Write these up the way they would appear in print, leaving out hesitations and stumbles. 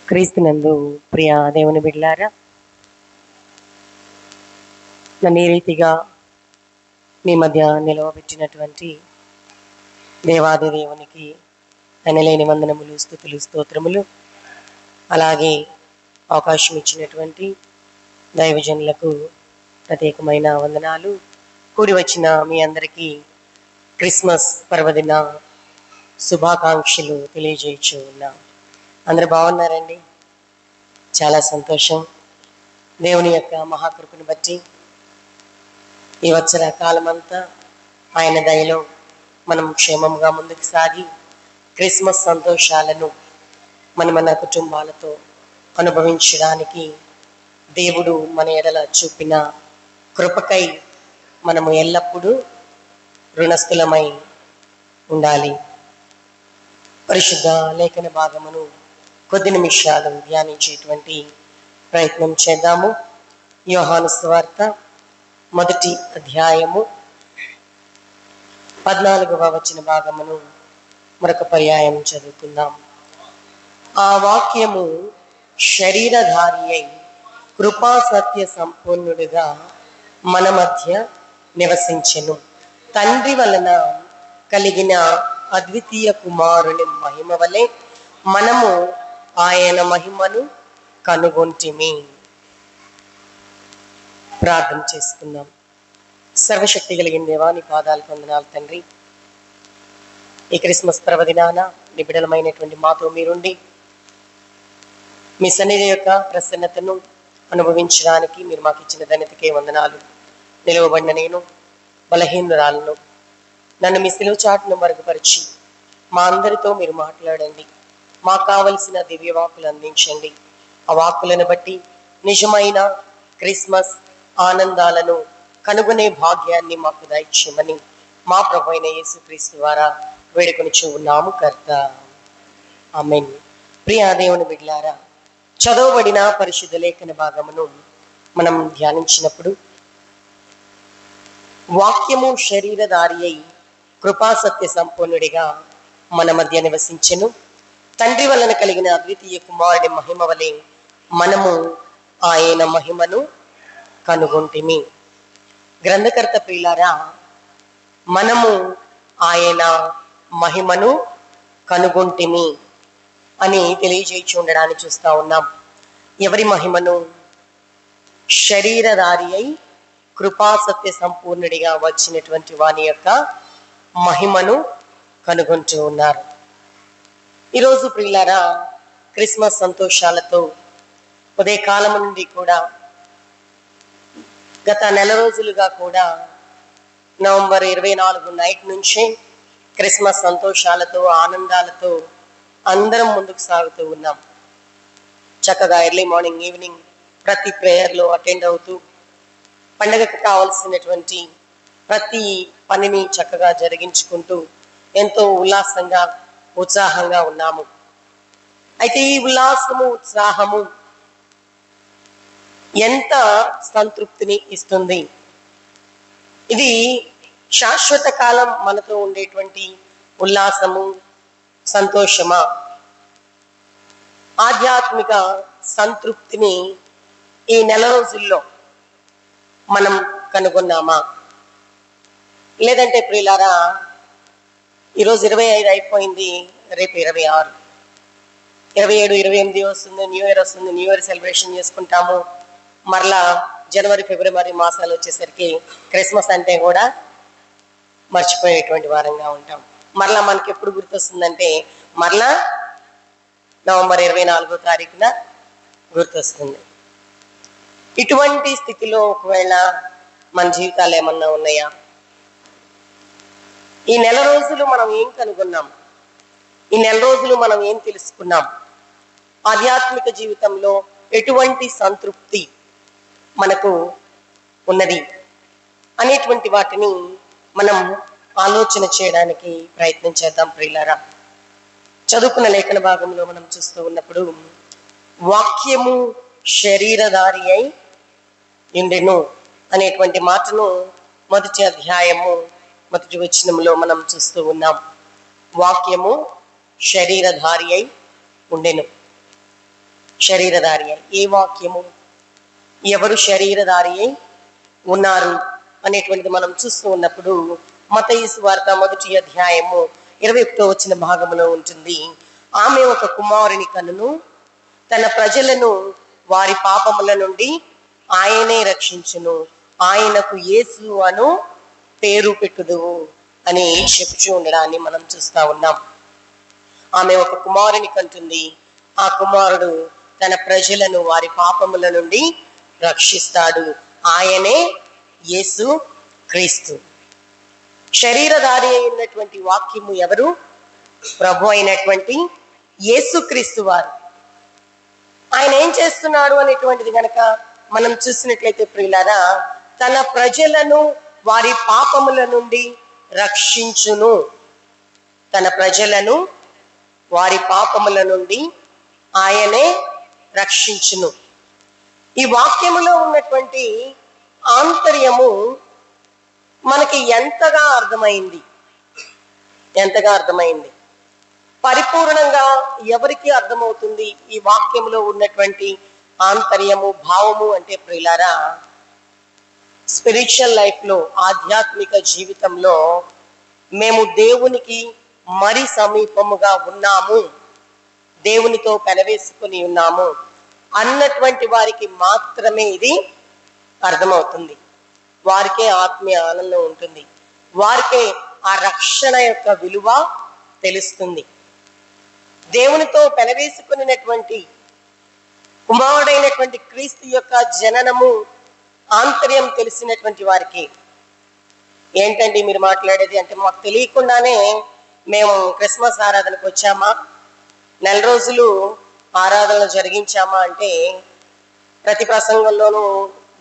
క్రీస్తునందు ప్రియ దేవుని బిడ్డలారా, నన్ను ఈ రీతిగా మీ మధ్య నిలవబెట్టినటువంటి దేవాది దేవునికి ఎనలేని వందనములు, స్తుతులు, స్తోత్రములు. అలాగే అవకాశం ఇచ్చినటువంటి దైవజనులకు ప్రత్యేకమైన వందనాలు. కూడి వచ్చిన మీ అందరికీ క్రిస్మస్ పర్వదిన శుభాకాంక్షలు తెలియజేయచ్చు ఉన్నా. అందరూ బాగున్నారండి? చాలా సంతోషం. దేవుని యొక్క మహాకృపను బట్టి ఈ వచ్చర కాలమంతా ఆయన దయలో మనం క్షేమంగా ముందుకు సాగి క్రిస్మస్ సంతోషాలను మన కుటుంబాలతో అనుభవించడానికి దేవుడు మన ఎడల చూపిన కృపకై మనము ఎల్లప్పుడూ రుణస్థులమై ఉండాలి. పరిశుద్ధ లేఖన భాగమును కొద్ది నిమిషాలు ధ్యానించేటువంటి ప్రయత్నం చేద్దాము. యోహాను సువార్త 1వ అధ్యాయము 14వ వచన భాగమును మరొక పర్యాయం చదువుకుందాం. ఆ వాక్యము శరీరధారి అయి కృపా సత్య సంపూర్ణుడిగా మన మధ్య నివసించెను. తండ్రి వలన కలిగిన అద్వితీయ కుమారుని మహిమ వలె మనము ఆయన మహిమను కనుగొంటిమి. ప్రార్థన చేసుకుందాం. సర్వశక్తి కలిగిన దేవా, నీ పాదాలకు వందనాలు తండ్రి. ఈ క్రిస్మస్ పర్వదినాన నిబిడలమైనటువంటి మాతో మీరుండి మీ సన్నిధి యొక్క ప్రసన్నతను అనుభవించడానికి మీరు మాకు ఇచ్చిన ధన్యతకే వందనాలు. నిలువబడిన నేను బలహీనురాలను, నన్ను మీ సిలువ చాటును మరుగుపరిచి మా అందరితో మీరు మాట్లాడండి. మాకు కావలసిన దివ్య వాక్కులు అందించండి. ఆ వాక్కులను బట్టి నిజమైన క్రిస్మస్ ఆనందాలను కనుగొనే భాగ్యాన్ని మాకు దయచేయమని మా ప్రభు అయిన యేసుక్రీస్తు ద్వారా వేడుకొనిచూ ఉన్నాము కర్త. ఆమేన్. ప్రియ దేవుని బిడ్డలారా, చదవబడిన పరిశుద్ధ లేఖన భాగమును మనం ధ్యానించినప్పుడు వాక్యము శరీరధారి అయి కృపా సత్య సంపూర్ణుడిగా మన మధ్య నివసించెను. తండ్రి వలన కలిగిన అద్వితీయ కుమారుడి మహిమ వలె మనము ఆయన మహిమను కనుగొంటిమి. గ్రంథకర్త ప్రియులారా, మనము ఆయన మహిమను కనుగొంటిమి అని తెలియజేయచ్చు ఉండడాన్ని చూస్తూ ఉన్నాం. ఎవరి మహిమను? శరీరధారి అయి కృపా సత్య సంపూర్ణుడిగా వచ్చినటువంటి వాని యొక్క మహిమను కనుగొంటూ ఉన్నారు. ఈరోజు ప్రియులారా, క్రిస్మస్ సంతోషాలతో ఉదయకాలం నుండి కూడా గత నెల రోజులుగా కూడా నవంబర్ 24 నైట్ నుంచే క్రిస్మస్ సంతోషాలతో ఆనందాలతో అందరం ముందుకు సాగుతూ ఉన్నాం. చక్కగా ఎర్లీ మార్నింగ్ ఈవినింగ్ ప్రతి ప్రేయర్లో అటెండ్ అవుతూ పండగకు కావలసినటువంటి ప్రతి పనిని చక్కగా జరిగించుకుంటూ ఎంతో ఉల్లాసంగా ఉత్సాహంగా ఉన్నాము. అయితే ఈ ఉల్లాసము ఉత్సాహము ఎంత సంతృప్తిని ఇస్తుంది? ఇది శాశ్వత కాలం మనతో ఉండేటువంటి ఉల్లాసము, సంతోషమా? ఆధ్యాత్మిక సంతృప్తిని ఈ నెల రోజుల్లో మనం కనుగొన్నామా? లేదంటే ప్రియులారా, ఈరోజు 25 అయిపోయింది, రేపు 26, 27, 28 వస్తుంది, న్యూ ఇయర్ వస్తుంది. న్యూ ఇయర్ సెలబ్రేషన్ చేసుకుంటాము. మరలా జనవరి, ఫిబ్రవరి మాసాలు వచ్చేసరికి క్రిస్మస్ అంటే కూడా మర్చిపోయేటువంటి వారంగా ఉంటాం. మరలా మనకి ఎప్పుడు గుర్తొస్తుందంటే మరలా నవంబర్ 24వ తారీఖున గుర్తొస్తుంది. ఇటువంటి స్థితిలో ఒకవేళ మన జీవితాలు ఏమన్నా ఉన్నాయా? ఈ నెల రోజులు మనం ఏం కనుగొన్నాం? ఈ నెల రోజులు మనం ఏం తెలుసుకున్నాం? ఆధ్యాత్మిక జీవితంలో ఎటువంటి సంతృప్తి మనకు ఉన్నది అనేటువంటి వాటిని మనం ఆలోచన చేయడానికి ప్రయత్నం చేద్దాం ప్రియులారా. చదువుకున్న లేఖన భాగంలో మనం చూస్తూ ఉన్నప్పుడు వాక్యము శరీరధారి అయి ఉండెను అనేటువంటి మాటను 1వ అధ్యాయము 1వ వచనంలో మనం చూస్తూ ఉన్నాం. వాక్యము శరీరధారి అయి ఉండెను. శరీరధారి అయి. ఏ వాక్యము? ఎవరు శరీరధారి అయి ఉన్నారు అనేటువంటిది మనం చూస్తూ ఉన్నప్పుడు మత్తయి సువార్త 1వ అధ్యాయము 21వ వచన భాగంలో ఉంటుంది. ఆమె ఒక కుమారుని కనును, తన ప్రజలను వారి పాపముల నుండి ఆయనే రక్షించును, ఆయనకు యేసు అను పేరు పెట్టుదువు అని చెప్పుచూ ఉండడాన్ని మనం చూస్తా ఉన్నాం. ఆమె ఒక కుమారుని కంటుంది. ఆ కుమారుడు తన ప్రజలను వారి పాపముల నుండి రక్షిస్తాడు. ఆయనే యేసు క్రీస్తు. శరీరధారి అయినటువంటి వాక్యము ఎవరు? ప్రభు అయినటువంటి యేసు క్రీస్తు వారు. ఆయన ఏం చేస్తున్నాడు అనేటువంటిది గనక మనం చూసినట్లయితే ప్రియులారా, తన ప్రజలను వారి పాపముల నుండి రక్షించును. తన ప్రజలను వారి పాపముల నుండి ఆయనే రక్షించును. ఈ వాక్యములో ఉన్నటువంటి ఆంతర్యము మనకి ఎంతగా అర్థమైంది, ఎంతగా అర్థమైంది? పరిపూర్ణంగా ఎవరికి అర్థమవుతుంది ఈ వాక్యంలో ఉన్నటువంటి ఆంతర్యము, భావము అంటే ప్రియులారా, స్పిరిచువల్ లైఫ్లో, ఆధ్యాత్మిక జీవితంలో మేము దేవునికి మరి సమీపముగా ఉన్నాము, దేవునితో పెనవేసుకుని ఉన్నాము అన్నటువంటి వారికి మాత్రమే ఇది అర్థమవుతుంది. వారికే ఆత్మీయ ఆనందం ఉంటుంది, వారికే ఆ రక్షణ యొక్క విలువ తెలుస్తుంది. దేవునితో పెనవేసుకున్నటువంటి కుమారుడైనటువంటి క్రీస్తు యొక్క జననము ఆంతర్యం తెలిసినటువంటి వారికి, ఏంటండి మీరు మాట్లాడేది అంటే, మాకు తెలియకుండానే మేము క్రిస్మస్ ఆరాధనకు వచ్చామా, 4 రోజులు ఆరాధనలు జరిగించామా అంటే, ప్రతి ప్రసంగంలోనూ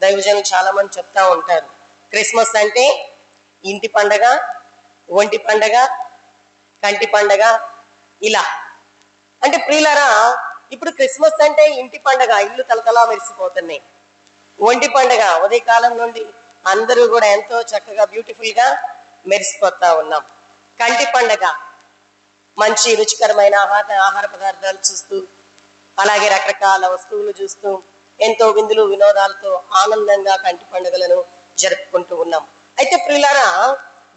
దైవజనులు చాలా మంది చెప్తా ఉంటారు, క్రిస్మస్ అంటే ఇంటి పండగ, ఒంటి పండగ, కంటి పండగ ఇలా. అంటే ప్రియులారా, ఇప్పుడు క్రిస్మస్ అంటే ఇంటి పండగ, ఇల్లు తలతలా మెరిసిపోతున్నాయి. ఒంటి పండగ ఉదయకాలం నుండి అందరూ కూడా ఎంతో చక్కగా బ్యూటిఫుల్ గా మెరిసిపోతా ఉన్నాం. కంటి పండగ మంచి రుచికరమైన ఆహార పదార్థాలు చూస్తూ, అలాగే రకరకాల వస్తువులు చూస్తూ, ఎంతో విందులు వినోదాలతో ఆనందంగా కంటి పండుగలను జరుపుకుంటూ ఉన్నాం. అయితే ప్రియులారా,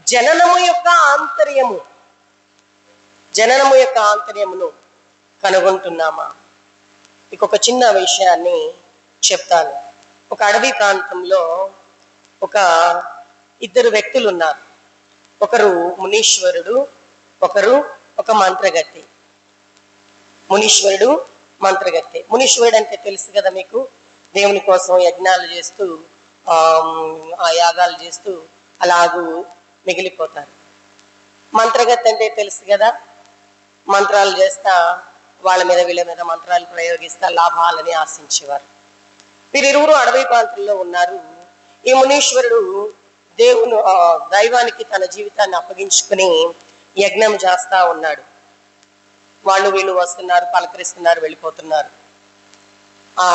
జననము యొక్క ఆంతర్యమును కనుగొంటున్నామా? ఇంకొక చిన్న విషయాన్ని చెప్తాను. ఒక అడవి ప్రాంతంలో ఇద్దరు వ్యక్తులు ఉన్నారు. ఒకరు మునీశ్వరుడు, ఒకరు ఒక మంత్రగత్తె. మునీశ్వరుడు, మంత్రగత్తె. మునీశ్వరుడు అంటే తెలుసు కదా మీకు, దేవుని కోసం యజ్ఞాలు చేస్తూ ఆ యాగాలు చేస్తూ అలాగూ మిగిలిపోతారు. మంత్రగత్తె అంటే తెలుసు కదా, మంత్రాలు చేస్తా వాళ్ళ మీద వీళ్ళ మీద మంత్రాలు ప్రయోగిస్తా లాభాలని ఆశించేవారు. వీరిరువురు అడవి ప్రాంతంలో ఉన్నారు. ఈ మునీశ్వరుడు దైవానికి తన జీవితాన్ని అప్పగించుకుని యజ్ఞం చేస్తా ఉన్నాడు. వాళ్ళు వీళ్ళు వస్తున్నారు, పలకరిస్తున్నారు, వెళ్ళిపోతున్నారు. ఆ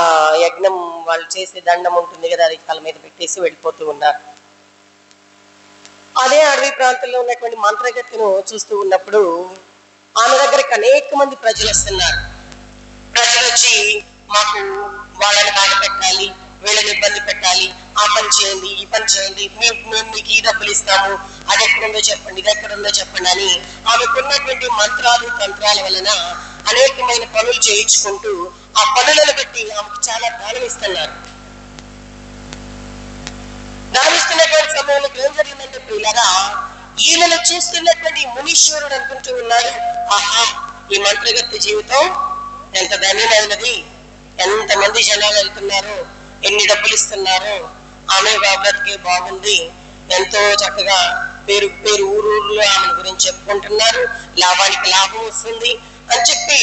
యజ్ఞం వాళ్ళు చేసే దండం ఉంటుంది కదా, అది తల మీద పెట్టేసి వెళ్ళిపోతూ ఉన్నారు. అదే అడవి ప్రాంతంలో ఉన్నటువంటి మంత్రగత్తెను చూస్తూ ఉన్నప్పుడు ఆమె దగ్గరికి అనేక మంది ప్రజలు వస్తున్నారు. ప్రజలు వచ్చి, మాకు వాళ్ళని బాధ పెట్టాలి, వీళ్ళని ఇబ్బంది పెట్టాలి, ఆ పని చేయండి, ఈ పని చేయండి, మేము మీకు ఈ డబ్బులు ఇస్తాము, అది ఎక్కడుందో చెప్పండి, ఇది ఎక్కడుందో చెప్పండి అని ఆమెకున్నటువంటి మంత్రాలు తంత్రాల వలన అనేకమైన పనులు చేయించుకుంటూ ఆ పనులను బట్టి ఆమెకు చాలా దానం ఇస్తున్నారు. దానిస్తున్నటువంటి సమయంలో ఏం జరిగిందంటే ప్రియులారా, ఈయనను చూస్తున్నటువంటి మునీశ్వరుడు అనుకుంటూ ఉన్నాడు, ఆహా, ఈ మంత్రగత్తె జీవితం ఎంత ధన్యమైనది, ఎంతమంది జనాలు వెళ్తున్నారు, ఎన్ని డబ్బులు ఇస్తున్నారు, ఆమె బ్రతికే బాగుంది, ఎంతో చక్కగా పేరు ఊరూరులో ఆమె గురించి చెప్పుకుంటున్నారు, లాభానికి లాభం వస్తుంది అని చెప్పి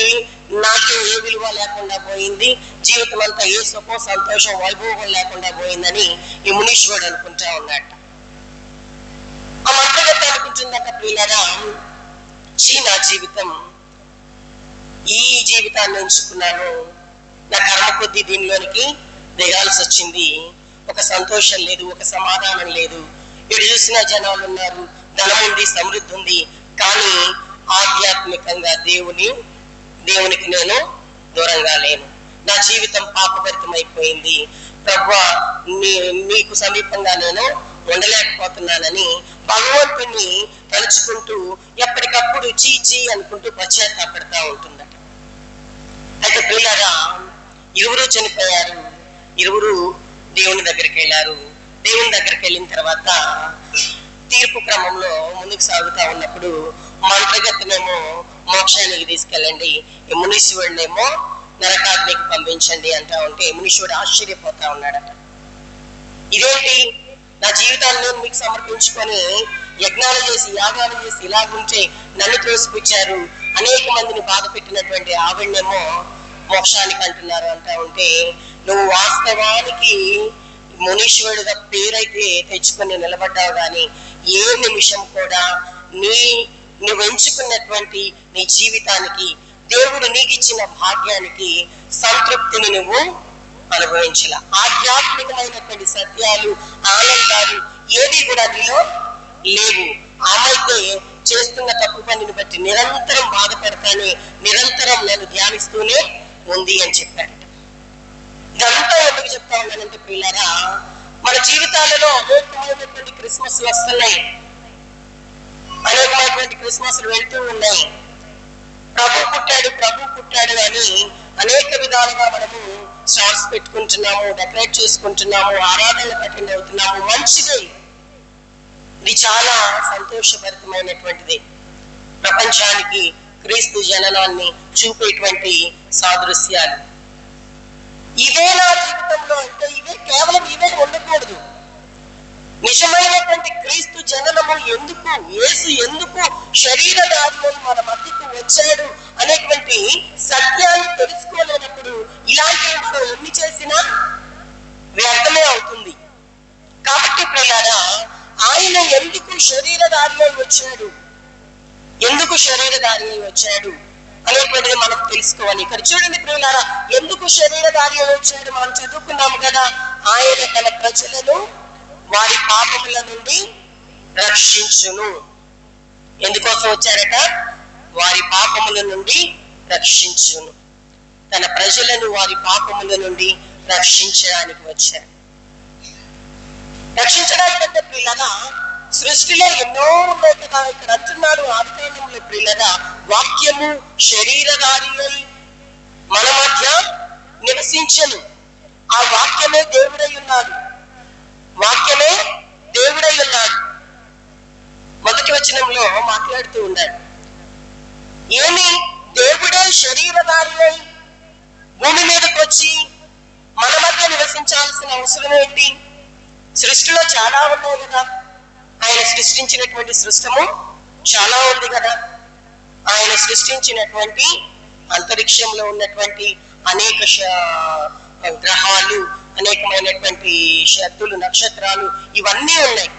నాకు ఏ విలువ లేకుండా పోయింది, జీవితం అంతా ఏ సుఖం సంతోషం వైభోగం లేకుండా పోయిందని ఈ మునీశ్వరుడు అనుకుంటా ఉన్నాడు. ఆ మంత్రగత్తె అనుకుంటుందట, ప్రియులారా, నా జీవితం, ఈ జీవితాన్ని ఎంచుకున్నాను, నా కర్మ కొద్దీ దీనిలోనికి దిగాల్సి వచ్చింది, ఒక సంతోషం లేదు, ఒక సమాధానం లేదు, ఎటు చూసినా జనాలు ఉన్నారు, ధనం ఉంది, సమృద్ధి ఉంది, కానీ ఆధ్యాత్మికంగా దేవునికి నేను దూరంగా లేను, నా జీవితం పాపభరితమైపోయింది, ప్రభువా నీకు సమీపంగా నేను ఉండలేకపోతున్నానని భగవంతుని తలుచుకుంటూ ఎప్పటికప్పుడు చీ అనుకుంటూ పశ్చాత్తాపడతా ఉంటుందట. అయితే ప్రియులారా, ఇరువురు చనిపోయారు, ఇరువురు దేవుని దగ్గరికి వెళ్ళారు. దేవుని దగ్గరికి వెళ్ళిన తర్వాత తీర్పు క్రమంలో ముందుకు సాగుతా ఉన్నప్పుడు మంత్రగతినేమో మోక్షానికి తీసుకెళ్ళండి, ఈ మునీశ్వరుడేమో నరకాగ్నికి పంపించండి అంటా ఉంటే మునీశ్వరుడు ఆశ్చర్యపోతా ఉన్నాడట. ఇదేంటి, నా జీవితాన్ని నేను మీకు సమర్పించుకొని యజ్ఞాలు చేసి యాగాలు చేసి ఇలాగుంటే నన్ను త్రోసిపుచ్చారు, అనేక మందిని బాధ పెట్టినటువంటి ఆవిడనేమో మోక్షానికి అంటున్నారు అంటా ఉంటే, నువ్వు వాస్తవానికి మునీశ్వరుడుగా పేరైతే తెచ్చుకొని నిలబడ్డావు కానీ ఏ నిమిషం కూడా నువ్వు ఎంచుకున్నటువంటి నీ జీవితానికి, దేవుడు నీకు ఇచ్చిన భాగ్యానికి సంతృప్తిని నువ్వు అనుభవించాల. ఆధ్యాత్మికమైనటువంటి సత్యాలు, ఆనందాలు ఏది కూడా నీలో లేవు. ఆమైతే చేస్తున్న తప్పు పనిని బట్టి నిరంతరం బాధపడతానే, నిరంతరం నేను ధ్యానిస్తూనే ఉంది అని చెప్పాడు. ఇదంతా ఎందుకు చెప్తా ఉన్నానంటే ప్రియులారా, మన జీవితాలలో అనేకమైనటువంటి క్రిస్మస్లు వస్తున్నాయి, అనేకమైనటువంటి క్రిస్మస్లు వెళ్తూ ఉన్నాయి. ప్రభు పుట్టాడు అని అనేక విధాలుగా మనము స్టార్స్ పెట్టుకుంటున్నాము, డెకరేట్ చేసుకుంటున్నాము, ఆరాధనలు అటెండ్ అవుతున్నాము. మంచిదే, ఇది చాలా సంతోషభరితమైనటువంటిది. ప్రపంచానికి క్రీస్తు జననాన్ని చూపేటువంటి సాదృశ్యాలు ఇవే. నా జీవితంలో అంటే కేవలం ఇవే ఉండకూడదు. నిజమైనటువంటి క్రీస్తు జననము ఎందుకు, యేసు ఎందుకు శరీరధారిలో మన మధ్యకు వచ్చాడు అనేటువంటి సత్యాన్ని తెలుసుకోలేనప్పుడు ఇలాంటి మనం ఎన్ని చేసినా వ్యర్థమే అవుతుంది. కాబట్టి ప్రియులారా, ఆయన ఎందుకు శరీరధారిలో వచ్చాడు, ఎందుకు శరీరధారి వచ్చాడు అనేటువంటిది మనం తెలుసుకోవాలి. ఇక్కడ చూడండి ప్రియులారా, ఎందుకు శరీరధారి వచ్చాడు మనం చదువుకున్నాము కదా. ఆయన తన ప్రజలను వారి పాపముల నుండి రక్షించును. ఎందుకోసం వచ్చారట? వారి పాపముల నుండి రక్షించును. తన ప్రజలను వారి పాపముల నుండి రక్షించడానికి వచ్చారు. రక్షించడానికి అంటే ప్రియులారా, సృష్టిలో ఎన్నో ఉన్నాయి కదా. ఇక్కడ అంటున్నాడు ఆదికాండంలో ప్రియులారా, వాక్యము శరీరధారి అయి మన మధ్య నివసించను. ఆ వాక్యమే దేవుడై ఉన్నాడు, వాక్యమే దేవుడై ఉన్నాడు. మొదటి వచనంలో మాట్లాడుతూ ఉన్నాడు, ఏమి దేవుడే శరీరధారి అయి భూమి మీదకి వచ్చి మన మధ్య నివసించాల్సిన అవసరం ఏంటి? సృష్టిలో చాలా ఉన్నాయి కదా, ఆయన సృష్టించినటువంటి సృష్టము చాలా ఉంది కదా. ఆయన సృష్టించినటువంటి అంతరిక్షంలో ఉన్నటువంటి అనేక గ్రహాలు, అనేకమైనటువంటి శక్తులు, నక్షత్రాలు ఇవన్నీ ఉన్నాయి.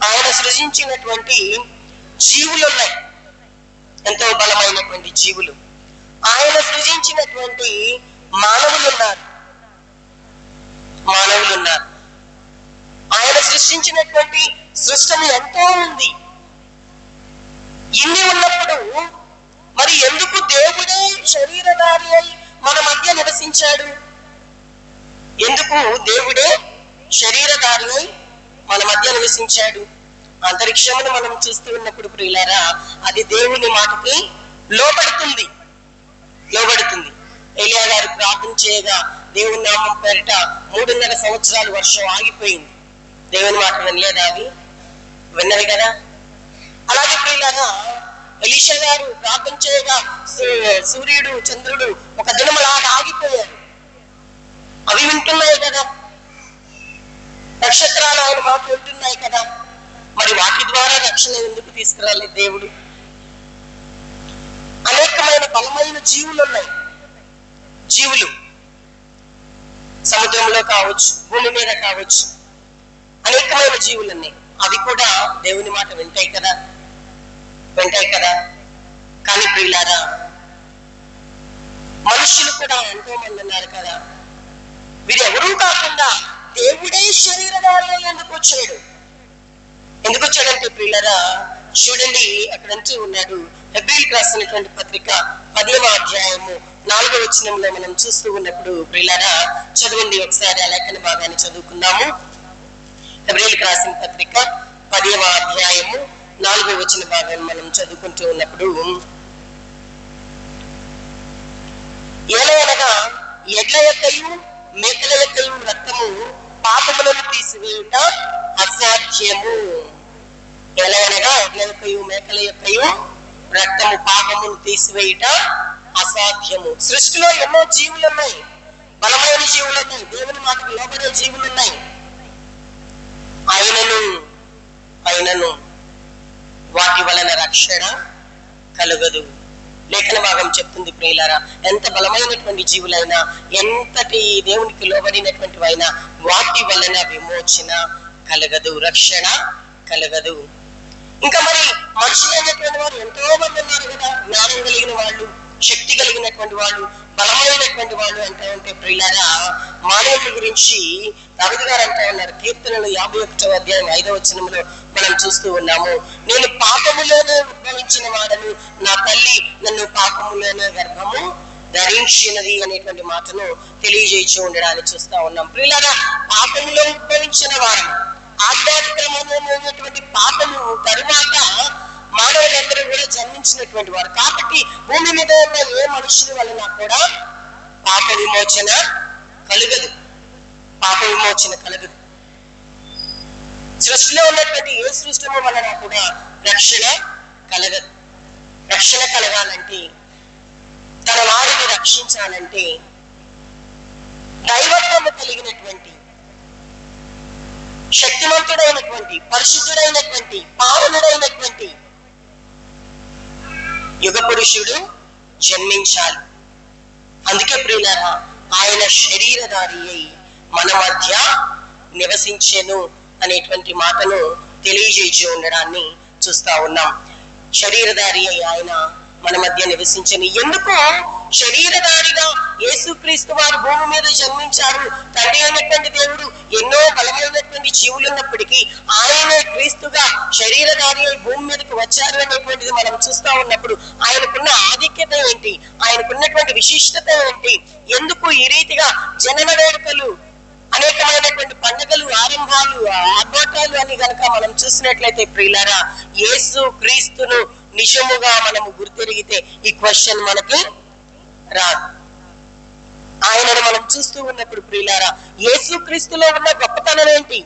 ఆయన సృష్టించినటువంటి జీవులు ఉన్నాయి, ఎంతో బలమైనటువంటి జీవులు. ఆయన సృజించినటువంటి మానవులు ఉన్నారు. ఆయన సృష్టించినటువంటి సృష్టము ఎంతో ఉంది. ఇన్ని ఉన్నప్పుడు మరి ఎందుకు దేవుడే శరీరధారి అయి మన మధ్య నివసించాడు? ఎందుకు దేవుడే శరీరధారి అయి మన మధ్య నివసించాడు? అంతరిక్షమును మనం చూస్తూ ఉన్నప్పుడు ప్రియులారా, అది దేవుని మాటకి లోబడుతుంది. ఎలియా గారు ప్రార్థన చేయగా దేవుని నామం పేరిట 3.5 సంవత్సరాలు వర్షం ఆగిపోయింది. దేవుని మాట వినలేదా? అవి విన్నవి కదా. అలాగే ప్రియులారా, ఎలీషా గారు ప్రార్థన చేయగా సూర్యుడు చంద్రుడు ఒక దినమలాగా ఆగిపోయారు. అవి వింటున్నాయి కదా. నక్షత్రాలు ఆయన మాట వింటున్నాయి కదా. మరి వాటి ద్వారా రక్షణ ఎందుకు తీసుకురాలేదు దేవుడు? అనేకమైన బలమైన జీవులు ఉన్నాయి. జీవులు సముద్రంలో కావచ్చు, భూమి మీద కావచ్చు, అనేకమైన జీవులు ఉన్నాయి. అవి కూడా దేవుని మాట వింటాయి కదా. కానీ ప్రియులారా, మనుషులు కూడా ఎంతో మంది ఉన్నారు కదా. వీరెవరూ కాకుండా దేవుడే శరీరధారి ఎందుకు వచ్చాడంటే ప్రియులారా, చూడండి, అక్కడ అంటూ ఉన్నాడు, హెబ్రీయులకు రాసినటువంటి పత్రిక 10వ అధ్యాయము 4వ వచనంలో మనం చూస్తూ ఉన్నప్పుడు ప్రియులారా, చదవండి ఒకసారి ఆ లేఖన భాగాన్ని చదువుకుందాము. హెబ్రీయులకు రాసిన పత్రిక 10వ అధ్యాయము 4వ వచన భాగాన్ని మనం చదువుకుంటూ ఉన్నప్పుడు, ఏలయనగా ఎడ్ల యొక్కయు మేకల యొక్కయు రక్తము పాపములను తీసివేయుట అసాధ్యము. ఎలయనగా ఎడ్ల యొక్కయు మేకల యొక్కయు రక్తము పాపమును తీసివేయుట అసాధ్యము. సృష్టిలో ఎన్నో జీవులు ఉన్నాయి, బలమైన జీవులు ఉన్నాయి, దేవుని మాటకు లోబడే జీవులు ఉన్నాయి. అయినను వాటి వలన రక్షణ కలుగదు. లేఖన భాగం చెప్తుంది ప్రియులారా, ఎంత బలమైనటువంటి జీవులైనా, ఎంతటి దేవునికి లోబడినటువంటివైనా వాటి వలన విమోచన కలగదు, రక్షణ కలగదు. ఇంకా మరి మనుషులైనటువంటి వారు ఎంతో మంది ఉన్నారు కదా, జ్ఞానం కలిగిన వాళ్ళు, శక్తి కలిగినటువంటి వాళ్ళు, బలమైనటువంటి వాళ్ళు అంటూ ఉంటే ప్రియులారా, మానవుల గురించి దావీదు గారు అంటూ ఉన్నారు, కీర్తనలు 51వ అధ్యాయం 5వ వచనంలో మనం చూస్తూ ఉన్నాము, నేను పాపములోనే ఉద్భవించిన వాడను, నా తల్లి నన్ను పాపములోనే గర్భము ధరించినది అనేటువంటి మాటను తెలియజేయచ్చు ఉండడాన్ని చూస్తా ఉన్నాం. ప్రియులారా, పాపములో ఉద్భవించిన వాడను, ఆధ్యాత్మికమైనటువంటి పాపము తరువాత మానవులందరూ కూడా జన్మించినటువంటి వారు కాబట్టి భూమి మీద ఉన్న ఏ మనుషుల వలన కూడా పాప విమోచన కలుగదు. సృష్టిలో ఉన్నటువంటి ఏ సృష్టిము వలన కూడా రక్షణ కలగదు. రక్షణ కలగాలంటే, తన వారిని రక్షించాలంటే దైవత్వము కలిగినటువంటి, శక్తివంతుడైనటువంటి, పరిశుద్ధుడైనటువంటి, పావనుడైనటువంటి యుగ పురుషుడు జన్మించాలి. అందుకే ప్రియులారా, ఆయన శరీరధారి అయి మన మధ్య నివసించెను అనేటువంటి మాటను తెలియజేసి ఉండడాన్ని చూస్తా ఉన్నాం. శరీరధారి అయి ఆయన మన మధ్య నివసించని. ఎందుకు శరీరధారిగా యేసుక్రీస్తు వారు భూమి మీద జన్మించారు? తండ్రి అయినటువంటి దేవుడు ఎన్నో బలమైనటువంటి జీవులు ఉన్నప్పటికీ ఆయనే క్రీస్తుగా శరీరధారి అయి భూమి మీదకి వచ్చారు అనేటువంటిది మనం చూస్తా ఉన్నప్పుడు ఆయనకున్న ఆధిక్యత ఏంటి, ఆయనకున్నటువంటి విశిష్టత ఏంటి, ఎందుకు ఈ రీతిగా జనన వేడుకలు, అనేకమైనటువంటి పండుగలు, ఆరంభాలు, ఆర్భాటాలు అని గనక మనం చూసినట్లయితే ప్రియులారా, యేసు క్రీస్తును నిజముగా మనము గుర్తెరిగితే ఈ క్వశ్చన్ మనకి రాదు. ఆయనను మనం చూస్తూ ఉన్నప్పుడు ప్రియులారా, యేసు క్రీస్తులో ఉన్న గొప్పతనం ఏంటి,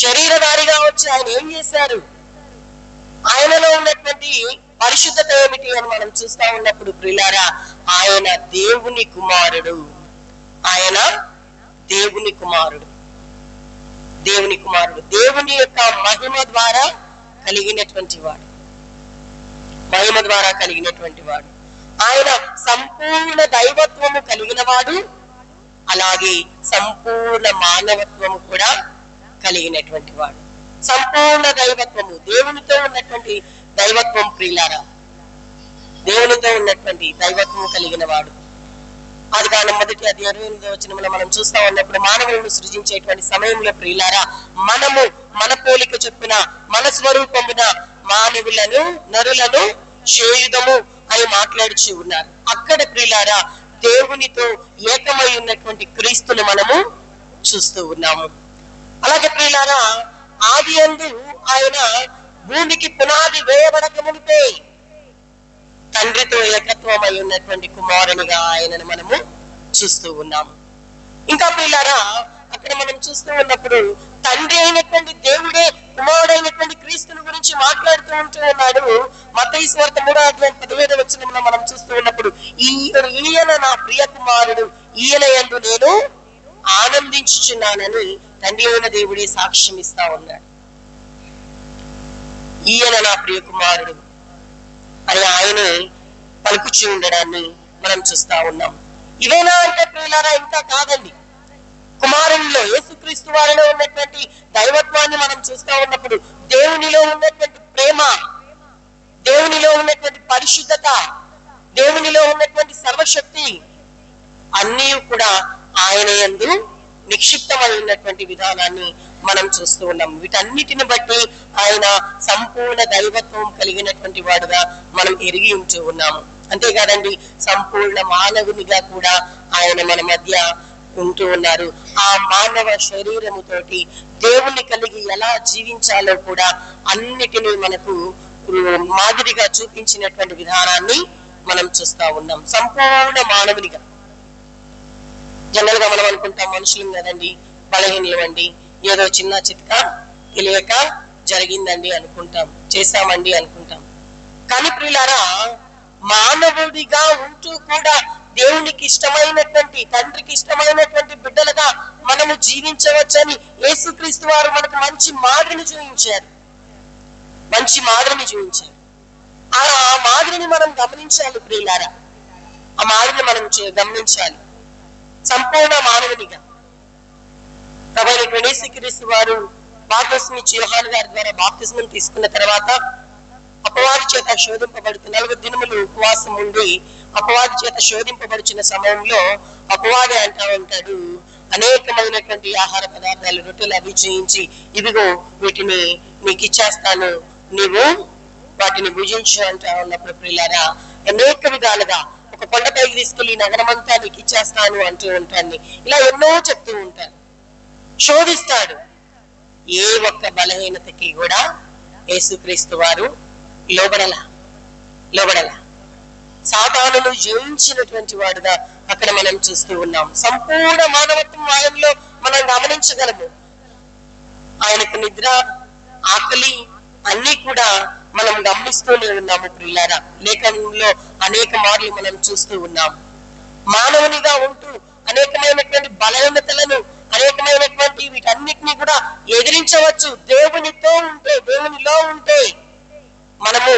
శరీరధారిగా వచ్చి ఆయన ఏం చేశారు, ఆయనలో ఉన్నటువంటి పరిశుద్ధత ఏమిటి అని మనం చూస్తా ఉన్నప్పుడు ప్రియులారా, ఆయన దేవుని కుమారుడు. ఆయన దేవుని కుమారుడు. దేవుని యొక్క మహిమ ద్వారా కలిగినటువంటి వాడు. ఆయన సంపూర్ణ దైవత్వము కలిగిన వాడు, అలాగే సంపూర్ణ మానవత్వము కూడా కలిగినటువంటి వాడు. సంపూర్ణ దైవత్వము, దేవునితో ఉన్నటువంటి దైవత్వం ప్రియులారా, దేవునితో ఉన్నటువంటి దైవత్వము కలిగిన వాడు. అది కాని 1వ అధ్యాయం 28వ వచనంలో మనం చూస్తా ఉన్నప్పుడు, మానవులను సృజించేటువంటి సమయంలో ప్రియులారా, మనము మన పోలిక చొప్పున మన స్వరూపమున మానవులను నరులను చేయుదము అని మాట్లాడుచు ఉన్నారు. అక్కడ ప్రియులారా, దేవునితో ఏకమై ఉన్నటువంటి క్రీస్తును మనము చూస్తూ ఉన్నాము. అలాగే ప్రియులారా, ఆది యందు ఆయన భూమికి పునాది వేయబడక మునిపే తండ్రితో ఏకత్వమై ఉన్నటువంటి కుమారునిగా ఆయనను మనము చూస్తూ ఉన్నాము. ఇంకా ప్రియులారా, అక్కడ మనం చూస్తూ ఉన్నప్పుడు తండ్రి అయినటువంటి దేవుడే కుమారుడైనటువంటి క్రీస్తుని గురించి మాట్లాడుతూ ఉన్నాడు. మత్తయి సువార్త 3వ అధ్యాయం 15వ వచనంలో మనం చూస్తూ ఉన్నప్పుడు, ఈయన నా ప్రియ కుమారుడు, ఈయన యందు నేను ఆనందించుచున్నానని తండ్రి అయిన దేవుడే సాక్ష్యం ఇస్తా ఉన్నాడు. ఈయన నా ప్రియ కుమారుడు అని ఆయన పలుకుచూ ఉండడాన్ని మనం చూస్తా ఉన్నాం. ఇవేనా అంటే ప్రియులారా, ఇంకా కాదండి. కుమారునిలో, యేసుక్రీస్తు వారిలో ఉన్నటువంటి దైవత్వాన్ని మనం చూస్తా ఉన్నప్పుడు దేవునిలో ఉన్నటువంటి ప్రేమ, దేవునిలో ఉన్నటువంటి పరిశుద్ధత, దేవునిలో ఉన్నటువంటి సర్వశక్తి అన్నీ కూడా ఆయన యందు నిక్షిప్తమై ఉన్నటువంటి విధానాన్ని మనం చూస్తూ ఉన్నాం. వీటన్నిటిని బట్టి ఆయన సంపూర్ణ దైవత్వం కలిగినటువంటి వాడుగా మనం ఎరిగి ఉంటూ ఉన్నాము. అంతేకాదండి, సంపూర్ణ మానవునిగా కూడా ఆయన మన మధ్య ఉంటూ ఉన్నారు. ఆ మానవ శరీరముతోటి దేవుణ్ణి కలిగి ఎలా జీవించాలో కూడా అన్నిటినీ మనకు మాదిరిగా చూపించినటువంటి విధానాన్ని మనం చూస్తా ఉన్నాం. సంపూర్ణ మానవునిగా. జనరల్ గా మనం అనుకుంటాం మనుషులు కదండి, బలహీనమండి, ఏదో చిన్న చిత్క తెలియక జరిగిందండి అనుకుంటాం, చేశామండి అనుకుంటాం. కానీ ప్రియులారా, మానవుడిగా ఉంటూ కూడా దేవునికి ఇష్టమైనటువంటి, తండ్రికి ఇష్టమైనటువంటి బిడ్డలుగా మనము జీవించవచ్చని యేసుక్రీస్తు వారు మనకు మంచి మాదిరిని చూపించారు. ఆ మాదిరిని మనం గమనించాలి ప్రియులారా, ఆ మాదిరిని మనం గమనించాలి. సంపూర్ణ మానవునిగా ప్రభువైన యేసుక్రీస్తు వారు బాప్తిస్మం ఇచ్చి యోహాను గారి ద్వారా బాప్తిస్మం తీసుకున్న తర్వాత అపవాది చేత శోధింపబడుతూ 40 దినములు ఉపవాసం ఉండి అపవాది చేత శోధింపబడుచున్న సమయంలో అపవాది అంటా ఉంటాడు, అనేకమైనటువంటి ఆహార పదార్థాలు, రొట్టెలు అవి చేయించి, ఇదిగో వీటిని నీకు ఇచ్చేస్తాను, నీవు వాటిని భుజించు అంటా ఉన్నప్పుడు ప్రియులారా, అనేక విధాలుగా ఒక కొండపైకి తీసుకెళ్లి నగరం అంతా నీకు ఇచ్చేస్తాను అంటూ ఉంటాను. ఇలా ఎన్నో చెప్తూ ఉంటాను. శోధిస్తాడు. ఏ ఒక్క బలహీనతకి కూడా యేసుక్రీస్తు వారు లోబడల. సాతానును జయించినటువంటి వాడుగా అక్కడ మనం చూస్తూ ఉన్నాం. సంపూర్ణ మానవత్వం ఆయనలో మనం గమనించగలము. ఆయనకు నిద్ర, ఆకలి అన్ని కూడా మనం గమనిస్తూనే ఉన్నాము ప్రియులారా. లేఖనంలో అనేక మార్లు మనం చూస్తూ ఉన్నాం. మానవునిగా ఉంటూ అనేకమైనటువంటి బలహీనతలను, అనేకమైనటువంటి వీటన్నిటిని కూడా ఎదిరించవచ్చు. దేవునిలో ఉంటే మనము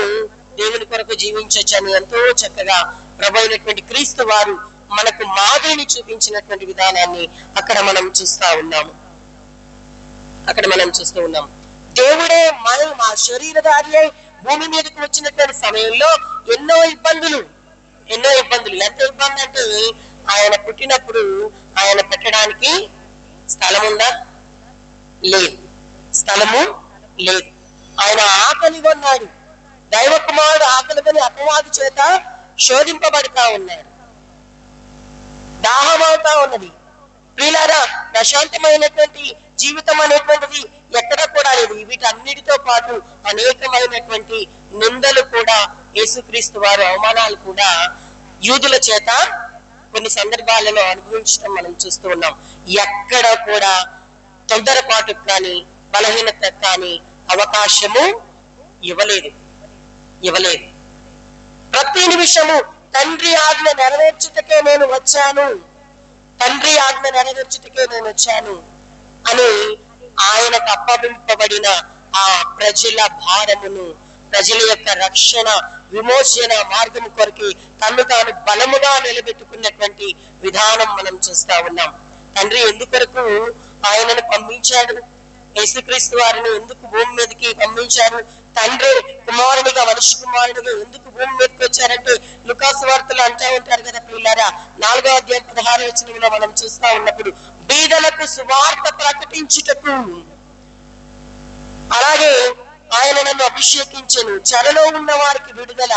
దేవుని కొరకు జీవించవచ్చు అని ఎంతో చక్కగా ప్రభువైనటువంటి క్రీస్తు వారు మనకు మాదిరిని చూపించినటువంటి విధానాన్ని అక్కడ మనం చూస్తూ ఉన్నాం. దేవుడే మా శరీరధారి అయి భూమి మీదకి వచ్చినటువంటి సమయంలో ఎన్నో ఇబ్బందులు. ఎంత ఇబ్బంది అంటే, ఆయన పుట్టినప్పుడు ఆయన పెట్టడానికి స్థలము లేదు. ఆయన ఆకలి కొన్నాడు. దైవ కుమారుడు ఆకలి కొని అపవాది చేత శోధింపబడతా ఉన్నాడు. దాహం అవుతా ఉన్నది. ప్రియులారా, ప్రశాంతమైనటువంటి జీవితం అనేటువంటిది ఎక్కడ కూడా లేదు. వీటన్నిటితో పాటు అనేకమైనటువంటి నిందలు కూడా, యేసుక్రీస్తు వారు అవమానాలు కూడా యూదుల చేత కొన్ని సందర్భాలలో అనుభవించడం మనం చూస్తూ ఉన్నాం. ఎక్కడ కూడా తొందరపాటు కానీ, బలహీనత కానీ అవకాశము ఇవ్వలేదు. ప్రతి నిమిషము తండ్రి ఆజ్ఞ నెరవేర్చుటకే నేను వచ్చాను అని ఆయనకు అప్పగింపబడిన ఆ ప్రజల భారమును, ప్రజల యొక్క రక్షణ, విమోచన మార్గం కొరకు తను తాను బలముగా నిలబెట్టుకున్నటువంటి విధానం మనం చూస్తా ఉన్నాం. తండ్రి ఎందుకొరకు ఆయనను పంపించాడు? యేసుక్రీస్తు వారిని ఎందుకు భూమి మీదకి పంపించారు? తండ్రి కుమారునిగా, మనిషి కుమారునిగా ఎందుకు భూమి మీదకి వచ్చారంటే, లూకాసు వార్తలు అంటా ఉంటారు కదా ప్రియులారా, 4వ అధ్యాయం 16వ వచనంలో మనం చూస్తా ఉన్నప్పుడు, బీదలకు సువార్త ప్రకటించుటకు, అలాగే ఆయన నన్ను అభిషేకించెను, చెరలో ఉన్న వారికి విడుదల,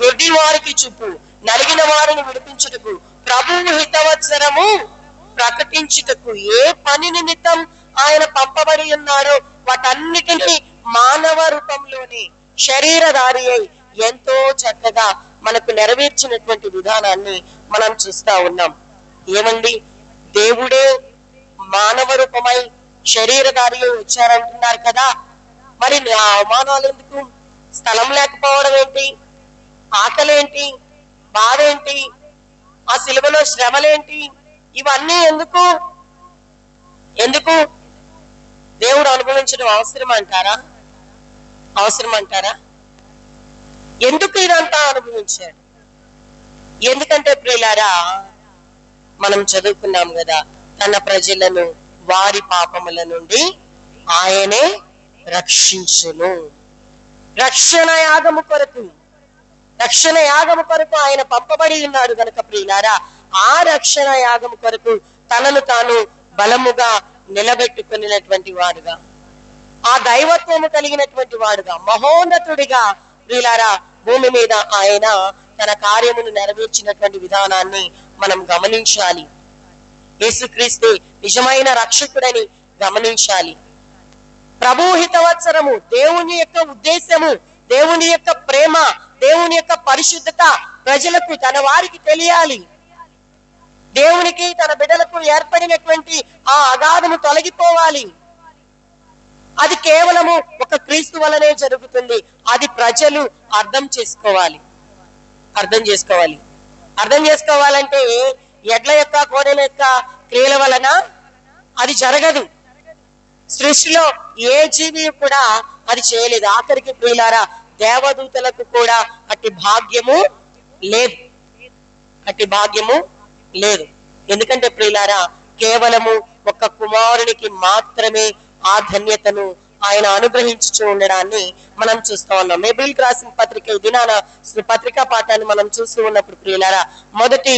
గుడ్డి వారికి చూపు, నలిగిన వారిని విడిపించుటకు, ప్రభువు హితవత్సరము ప్రకటించుటకు. ఏ పని నిమిత్తం ఆయన పంపబడి ఉన్నారో వాటన్నిటినీ మానవ రూపంలోనే శరీరధారి అయి ఎంతో చక్కగా మనకు నెరవేర్చినటువంటి విధానాన్ని మనం చూస్తా ఉన్నాం. ఏమండి, దేవుడే మానవ రూపమై శరీరధారి అయి వచ్చారంటున్నారు కదా, మరి ఆ అవమానాలు ఎందుకు? స్థలం లేకపోవడం ఏంటి? ఆకలేంటి? బాధ ఏంటి? ఆ సిలువలో శ్రమలేంటి? ఇవన్నీ ఎందుకు? దేవుడు అనుభవించడం అవసరం అంటారా? ఎందుకు ఇదంతా అనుభవించాడు? ఎందుకంటే ప్రియులారా, మనం చదువుకున్నాం కదా, తన ప్రజలను వారి పాపముల నుండి ఆయనే రక్షించును. రక్షణ యాగము కొరకు ఆయన పంపబడి ఉన్నాడు గనక ప్రియులారా, ఆ రక్షణ యాగము కొరకు తనను తాను బలముగా నిలబెట్టుకున్నటువంటి వాడుగా, ఆ దైవత్వము కలిగినటువంటి వాడుగా, మహోన్నతుడిగా ప్రియులారా భూమి మీద ఆయన తన కార్యమును నెరవేర్చినటువంటి విధానాన్ని మనం గమనించాలి. యేసుక్రీస్తు నిజమైన రక్షకుడని గమనించాలి. ప్రభుహితవత్సరము, దేవుని యొక్క ఉద్దేశము, దేవుని యొక్క ప్రేమ, దేవుని యొక్క పరిశుద్ధత ప్రజలకు, తన వారికి తెలియాలి. దేవునికి తన బిడ్డలకు ఏర్పడినటువంటి ఆ అగాధము తొలగిపోవాలి. అది కేవలము ఒక క్రీస్తు వలనే జరుగుతుంది. అది ప్రజలు అర్థం చేసుకోవాలి. అర్థం చేసుకోవాలంటే ఎడ్ల యొక్క కోడెల యొక్క క్రియల వలన అది జరగదు. సృష్టిలో ఏ జీవి కూడా అది చేయలేదు. ఆఖరికి ప్రియులారా దేవదూతలకు కూడా అట్టి భాగ్యము లేదు. ఎందుకంటే ప్రియులారా కేవలము ఒక కుమారునికి మాత్రమే ఆ ధన్యతను ఆయన అనుగ్రహించుచూ ఉండడాన్ని మనం చూస్తూ ఉన్నాం. హెబ్రీయులకు రాసిన పత్రిక దినాన పత్రికా పాఠాన్ని మనం చూస్తూ ఉన్నప్పుడు ప్రియులారా మొదటి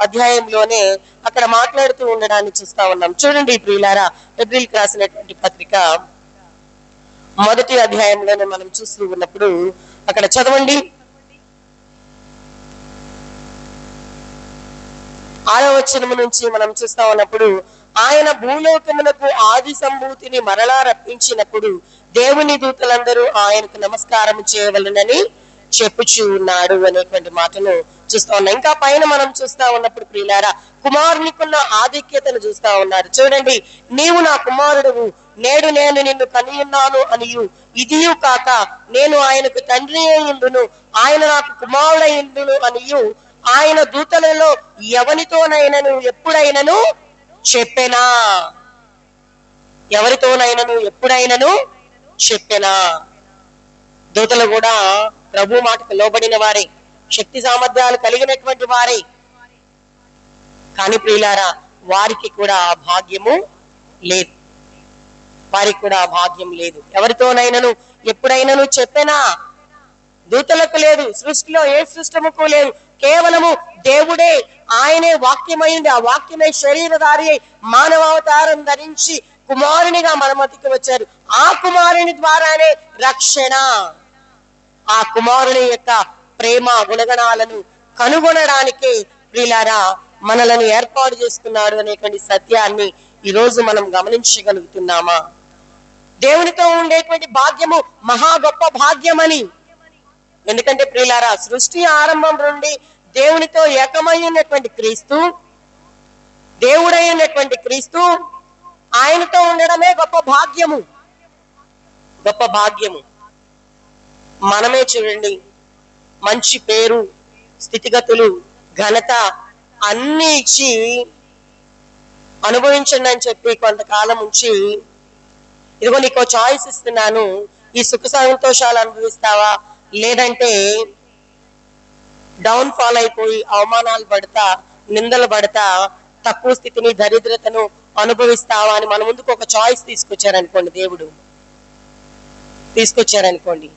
అధ్యాయంలోనే అక్కడ మాట్లాడుతూ ఉండడాన్ని చూస్తా ఉన్నాం. చూడండి ప్రియులారా, హెబ్రీయులకు రాసినటువంటి పత్రిక మొదటి అధ్యాయంలోనే మనం చూస్తూ ఉన్నప్పుడు అక్కడ చదవండి. 6వ వచనం నుంచి మనం చూస్తా ఉన్నప్పుడు, ఆయన భూలోకమునకు ఆది సంభూతిని మరలా రప్పించినప్పుడు దేవుని దూతలందరూ ఆయనకు నమస్కారం చేయవలనని చెప్పుచూ ఉన్నాడు అనేటువంటి మాటను చూస్తా ఉన్నాం. ఇంకా పైన మనం చూస్తా ఉన్నప్పుడు ప్రియులారా కుమారునికున్న ఆధిక్యతను చూస్తా ఉన్నారు. చూడండి, నీవు నా కుమారుడువు, నేడు నేను నిన్ను కనియున్నాను అనియు, ఇదియు కాక నేను ఆయనకు తండ్రి అయ్యుండును, ఆయన నాకు కుమారుడయ్యుండును అనియు ఆయన దూతలలో ఎవరితోనైనను ఎప్పుడైనను చెప్పెనా. దూతలు కూడా ప్రభు మాటకు లోబడిన వారే, శక్తి సామర్థ్యాలు కలిగినటువంటి వారే. కానీ ప్రియులారా వారికి కూడా ఆ భాగ్యము లేదు. ఎవరితోనైనను ఎప్పుడైనను చెప్పెనా? దూతలకు లేదు, సృష్టిలో ఏ సృష్టముకు లేదు. కేవలము దేవుడే, ఆయనే వాక్యమైంది. ఆ వాక్యమే శరీరధారి అయి మానవావతారం ధరించి కుమారునిగా మన మధ్యకి వచ్చారు. ఆ కుమారుని ద్వారానే రక్షణ. ఆ కుమారుని యొక్క ప్రేమ గుణగణాలను కనుగొనడానికి ప్రియులారా మనలను ఏర్పాటు చేసుకున్నాడు అనేటువంటి సత్యాన్ని ఈ రోజు మనం గమనించగలుగుతున్నామా? దేవునితో ఉండేటువంటి భాగ్యము మహా గొప్ప భాగ్యమని. ఎందుకంటే ప్రియులారా సృష్టి ఆరంభం నుండి దేవునితో ఏకమై ఉన్నటువంటి క్రీస్తు, దేవుడైనటువంటి క్రీస్తు, ఆయనతో ఉండడమే గొప్ప భాగ్యము. మనమే చూడండి, మంచి పేరు, స్థితిగతులు, ఘనత అన్ని ఇచ్చి అనుభవించండి అని చెప్పి కొంతకాలం ఉంచి, ఇదిగో నీకో చాయిస్ ఇస్తున్నాను, ఈ సుఖ సంతోషాలు అనుభవిస్తావా, లేదంటే డౌన్ ఫాల్ అయిపోయి అవమానాలు పడతా, నిందలు పడతా, తక్కువ స్థితిని, దరిద్రతను అనుభవిస్తావా అని మన ముందుకు ఒక చాయిస్ తీసుకొచ్చారనుకోండి, దేవుడు తీసుకొచ్చారనుకోండి,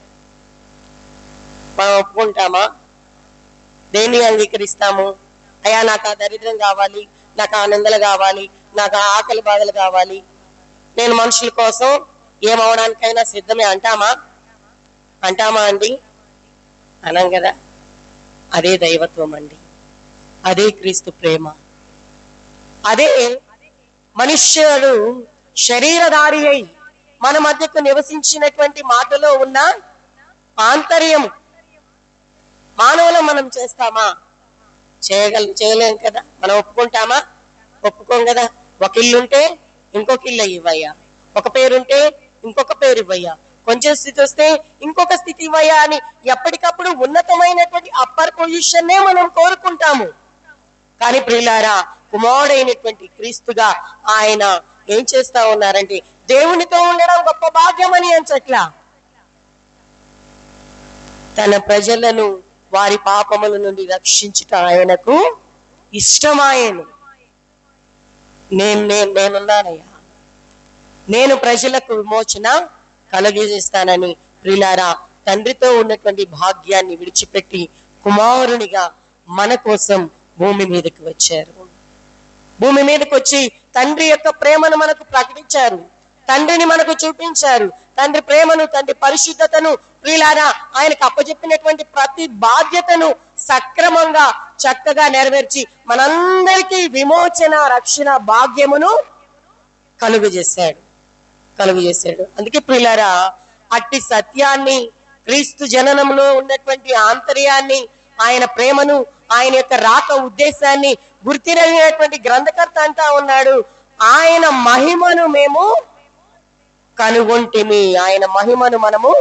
మనం ఒప్పుకుంటామా? దేన్ని అంగీకరిస్తాము? అయ్యా నాకు ఆ దరిద్రం కావాలి, నాకు ఆ నిందలు కావాలి, నాకు ఆ ఆకలి బాధలు కావాలి, నేను మనుషుల కోసం ఏమవడానికైనా సిద్ధమే అంటామా అండి? అనం కదా. అదే దైవత్వం అండి, అదే క్రీస్తు ప్రేమ, అదే మనుష్యుడు శరీరధారి అయి మన మధ్యకు నివసించినటువంటి మాటలో ఉన్న ఆంతర్యము. మానవులు మనం చేస్తామా? చేయలేం కదా. మనం ఒప్పుకుంటామా? ఒప్పుకోం కదా. ఒక ఇల్లు ఉంటే ఇంకొక ఇల్లు ఇవ్వయ్యా, ఒక పేరుంటే ఇంకొక పేరు ఇవ్వయ్యా, కొంచెం స్థితి వస్తే ఇంకొక స్థితి ఇవ్వయ్యా అని ఎప్పటికప్పుడు ఉన్నతమైనటువంటి అప్పర్ పొజిషన్నే మనం కోరుకుంటాము. కానీ ప్రియులారా కుమారుడైనటువంటి క్రీస్తుగా ఆయన ఏం చేస్తా ఉన్నారంటే దేవునితో ఉండడం గొప్ప భాగ్యమని అంచట్లా, తన ప్రజలను వారి పాపముల నుండి రక్షించుట ఆయనకు ఇష్టమాయను. నేనున్నానయ్యా, నేను ప్రజలకు విమోచన కలుగజేస్తానని ప్రియులారా తండ్రితో ఉన్నటువంటి భాగ్యాన్ని విడిచిపెట్టి కుమారునిగా మన కోసం భూమి మీదకి వచ్చారు. భూమి మీదకి వచ్చి తండ్రి యొక్క ప్రేమను మనకు ప్రకటించారు, తండ్రిని మనకు చూపించారు. తండ్రి ప్రేమను, తండ్రి పరిశుద్ధతను ప్రియులారా ఆయనకు అప్పచెప్పినటువంటి ప్రతి బాధ్యతను సక్రమంగా చక్కగా నెరవేర్చి మనందరికీ విమోచన రక్షణ భాగ్యమును కలుగు చేశాడు. అందుకే ప్రియులారా అట్టి సత్యాన్ని, క్రీస్తు జననంలో ఉన్నటువంటి ఆంతర్యాన్ని, ఆయన ప్రేమను, ఆయన యొక్క రాక ఉద్దేశాన్ని గుర్తినటువంటి గ్రంథకర్త అంటా ఉన్నాడు, ఆయన మహిమను మేము కనుగొంటిమి. ఆయన మహిమను మనము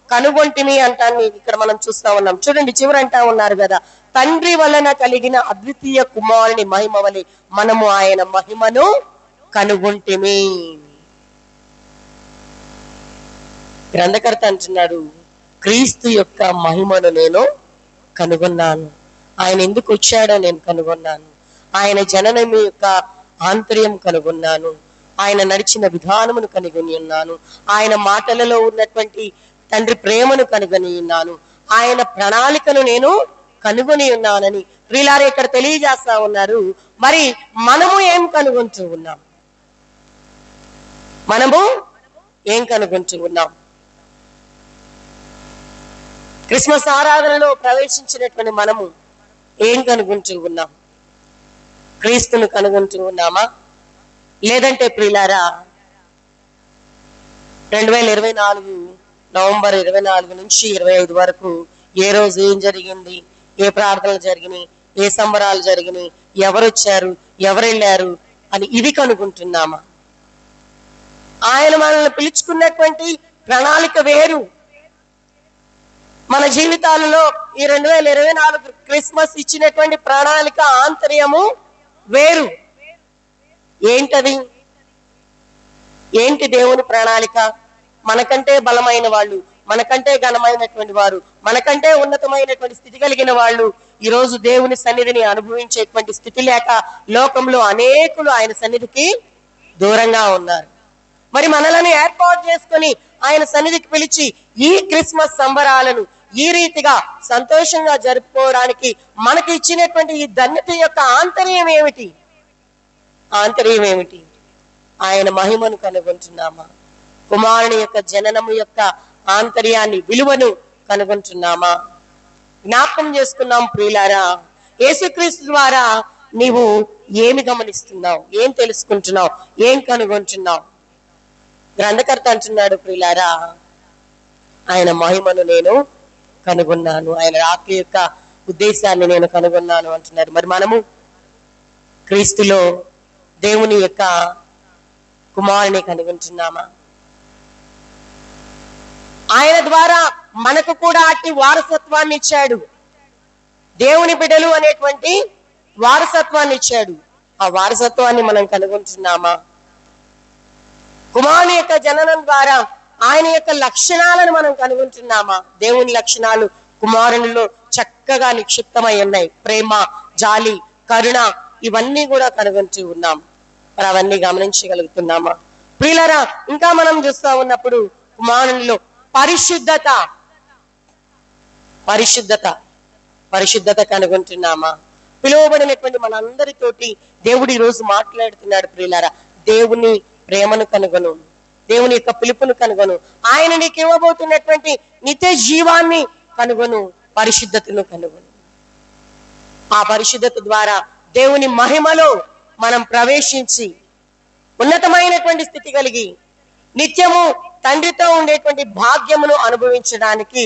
కనుగొంటిమి అంటాన్ని ఇక్కడ మనం చూస్తా ఉన్నాం. చూడండి, చివరి అంటా ఉన్నారు కదా, తండ్రి వలన కలిగిన అద్వితీయ కుమారుని మహిమ వలె మనము ఆయన మహిమను కనుగొంటిమి. గ్రంథకర్త అంటున్నాడు, క్రీస్తు యొక్క మహిమను నేను కనుగొన్నాను. ఆయన ఎందుకు వచ్చాడో నేను కనుగొన్నాను. ఆయన జననం యొక్క ఆంతర్యం కనుగొన్నాను. ఆయన నడిచిన విధానమును కనుగొని ఉన్నాను. ఆయన మాటలలో ఉన్నటువంటి తండ్రి ప్రేమను కనుగొని ఉన్నాను. ఆయన ప్రణాళికను నేను కనుగొని ఉన్నానని ప్రియులారా ఇక్కడ తెలియజేస్తా ఉన్నారు. మరి మనము ఏం కనుగొంటూ ఉన్నాం? మనము ఏం కనుగొంటూ ఉన్నాం? క్రిస్మస్ ఆరాధనలో ప్రవేశించినటువంటి మనము ఏం కనుగొంటూ ఉన్నాం? క్రీస్తును కనుగొంటూ ఉన్నామా? లేదంటే ప్రియులారా 2024 నవంబర్ 24 నుంచి 25 వరకు ఏ రోజు ఏం జరిగింది, ఏ ప్రార్థనలు జరిగినాయి, ఏ సంబరాలు జరిగినాయి, ఎవరు వచ్చారు, ఎవరు వెళ్ళారు అని ఇది కనుగొంటున్నామా? ఆయన మనల్ని పిలుచుకున్నటువంటి ప్రణాళిక వేరు. మన జీవితాలలో ఈ 2024 క్రిస్మస్ ఇచ్చినటువంటి ప్రణాళిక ఆంతర్యము వేరు. ఏంటది? ఏంటి దేవుని ప్రణాళిక? మనకంటే బలమైన వాళ్ళు, మనకంటే ఘనమైనటువంటి వారు, మనకంటే ఉన్నతమైనటువంటి స్థితి కలిగిన వాళ్ళు ఈరోజు దేవుని సన్నిధిని అనుభవించేటువంటి స్థితి లేక లోకంలో అనేకులు ఆయన సన్నిధికి దూరంగా ఉన్నారు. మరి మనలను ఏర్పాటు చేసుకొని ఆయన సన్నిధికి పిలిచి ఈ క్రిస్మస్ సంబరాలను ఈ రీతిగా సంతోషంగా జరుపుకోవడానికి మనకి ఇచ్చినటువంటి ఈ ధన్యత యొక్క ఆంతర్యం ఏమిటి? ఆయన మహిమను కనుగొంటున్నామా? కుమారుని యొక్క జననము యొక్క ఆంతర్యాన్ని, విలువను కనుగొంటున్నామా? జ్ఞాపకం చేసుకున్నాం ప్రియులారా, యేసుక్రీస్తు ద్వారా నీవు ఏమి గమనిస్తున్నావు, ఏం తెలుసుకుంటున్నావు, ఏం కనుగొంటున్నావు? గ్రంథకర్త అంటున్నాడు ప్రియులారా, ఆయన మహిమను నేను కనుగొన్నాను, ఆయన రాక యొక్క ఉద్దేశాన్ని నేను కనుగొన్నాను అంటున్నారు. మరి మనము క్రీస్తులో దేవుని యొక్క కుమారుని కనుగొంటున్నామా? ఆయన ద్వారా మనకు కూడా అట్టి వారసత్వాన్ని ఇచ్చాడు. దేవుని బిడ్డలు అనేటువంటి వారసత్వాన్ని ఇచ్చాడు. ఆ వారసత్వాన్ని మనం కనుగొంటున్నామా? కుమారుని యొక్క జననం ద్వారా ఆయన యొక్క లక్షణాలను మనం కనుగొంటున్నామా? దేవుని లక్షణాలు కుమారునిలో చక్కగా నిక్షిప్తమై ఉన్నాయి. ప్రేమ, జాలి, కరుణ ఇవన్నీ కూడా కనుగొంటూ ఉన్నాం. మరి అవన్నీ గమనించగలుగుతున్నామా? ప్రియులారా, ఇంకా మనం చూస్తా ఉన్నప్పుడు కుమారునిలో పరిశుద్ధత కనుగొంటున్నామా? పిలువబడినటువంటి మనందరితోటి దేవుడు ఈ రోజు మాట్లాడుతున్నాడు ప్రియులారా. దేవుని ప్రేమను కనుగొను, దేవుని యొక్క పిలుపును కనుగొను, ఆయన నీకు ఇవ్వబోతున్నటువంటి నిత్య జీవాన్ని కనుగొను, పరిశుద్ధతను కనుగొను. ఆ పరిశుద్ధత ద్వారా దేవుని మహిమలో మనం ప్రవేశించి ఉన్నతమైనటువంటి స్థితి కలిగి నిత్యము తండ్రితో ఉండేటువంటి భాగ్యమును అనుభవించడానికి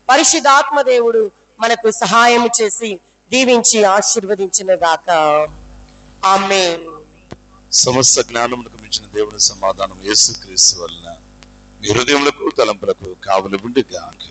పరిశుద్ధాత్మ దేవుడు మనకు సహాయం చేసి దీవించి ఆశీర్వదించిన గాక. ఆమేన్. సమస్త జ్ఞానమునకు మించిన దేవుని సమాధానం యేసుక్రీస్తు వలన మీ హృదయములకు తలంపులకు కావలి ఉండి గాక.